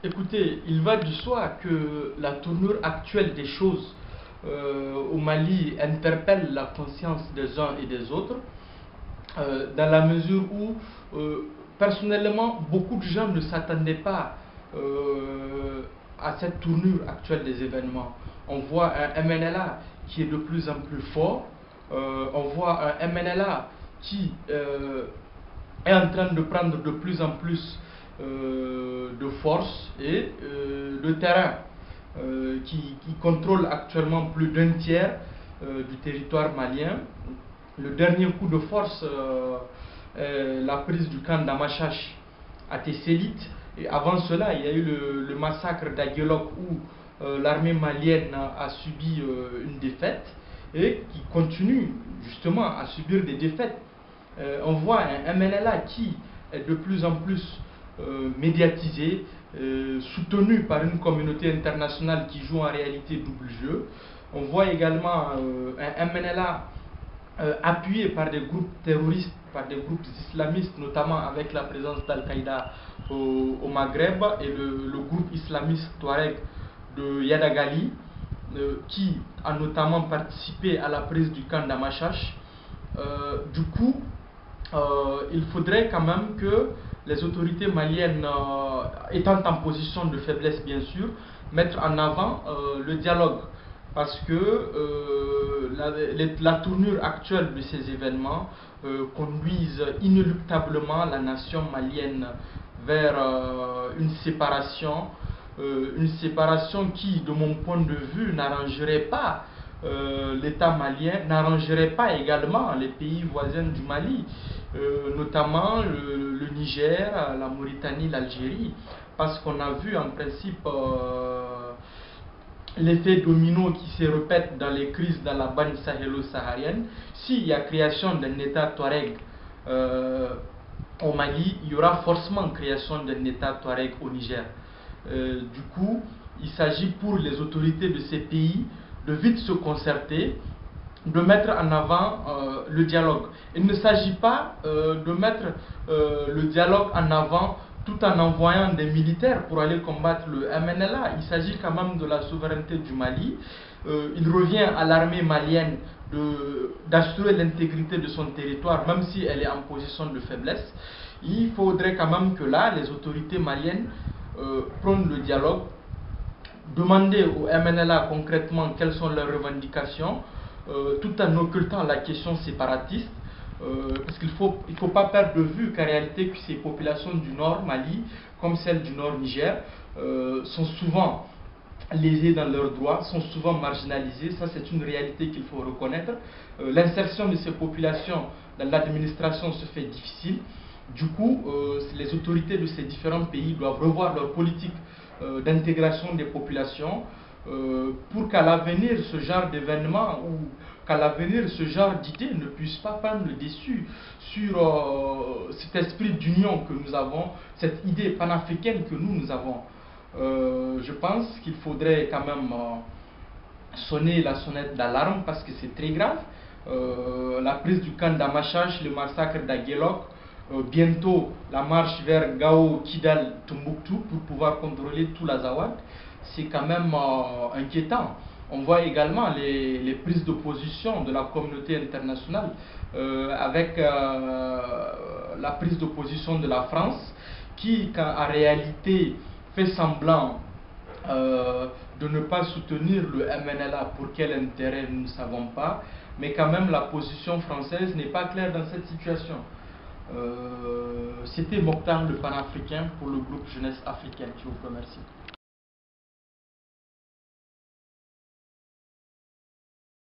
Écoutez, il va du soi que la tournure actuelle des choses au Mali interpelle la conscience des uns et des autres, dans la mesure où, personnellement, beaucoup de gens ne s'attendaient pas à cette tournure actuelle des événements. On voit un MNLA qui est de plus en plus fort, on voit un MNLA qui est en train de prendre de plus en plus de force et de terrain, qui contrôle actuellement plus d'un tiers du territoire malien. Le dernier coup de force est la prise du camp d'Amachache à Tessélit. Et avant cela, il y a eu le massacre d'Aguelok où l'armée malienne a subi une défaite et qui continue justement à subir des défaites. On voit un MNLA qui est de plus en plus médiatisé, soutenu par une communauté internationale qui joue en réalité double jeu. On voit également un MNLA appuyé par des groupes terroristes, par des groupes islamistes, notamment avec la présence d'Al-Qaïda au Maghreb et le groupe islamiste Touareg de Yadagali, qui a notamment participé à la prise du camp d'Amachache. Du coup, il faudrait quand même que les autorités maliennes, étant en position de faiblesse bien sûr, mettent en avant le dialogue. Parce que la tournure actuelle de ces événements conduisent inéluctablement la nation malienne vers une séparation qui, de mon point de vue, n'arrangerait pas l'État malien, n'arrangerait pas également les pays voisins du Mali, notamment le Niger, la Mauritanie, l'Algérie, parce qu'on a vu en principe l'effet domino qui se répète dans les crises dans la bande sahélo-saharienne. S'il y a création d'un État Touareg au Mali, il y aura forcément création d'un État Touareg au Niger. Du coup, il s'agit pour les autorités de ces pays de vite se concerter, de mettre en avant le dialogue. Il ne s'agit pas de mettre le dialogue en avant tout en envoyant des militaires pour aller combattre le MNLA. Il s'agit quand même de la souveraineté du Mali. Il revient à l'armée malienne d'assurer l'intégrité de son territoire, même si elle est en position de faiblesse. Il faudrait quand même que là, les autorités maliennes prennent le dialogue, demander au MNLA concrètement quelles sont leurs revendications, tout en occultant la question séparatiste, parce qu'il ne faut pas perdre de vue qu'en réalité que ces populations du nord Mali, comme celles du nord Niger, sont souvent lésées dans leurs droits, sont souvent marginalisées. Ça, c'est une réalité qu'il faut reconnaître. L'insertion de ces populations dans l'administration se fait difficile. Du coup, les autorités de ces différents pays doivent revoir leur politique d'intégration des populations pour qu'à l'avenir ce genre d'événement ou qu'à l'avenir ce genre d'idées ne puisse pas prendre le dessus sur cet esprit d'union que nous avons, cette idée panafricaine que nous avons. Je pense qu'il faudrait quand même sonner la sonnette d'alarme parce que c'est très grave. La prise du camp d'Amachache, le massacre d'Aguelok, bientôt la marche vers Gao, Kidal, Tombouctou pour pouvoir contrôler tout l'Azawad, c'est quand même inquiétant. On voit également les prises de position de la communauté internationale avec la prise de position de la France qui, en réalité, fait semblant de ne pas soutenir le MNLA. Pour quel intérêt, nous ne savons pas. Mais quand même, la position française n'est pas claire dans cette situation. C'était Mokhtar le panafricain pour le groupe Jeunesse Africaine. Je vous remercie.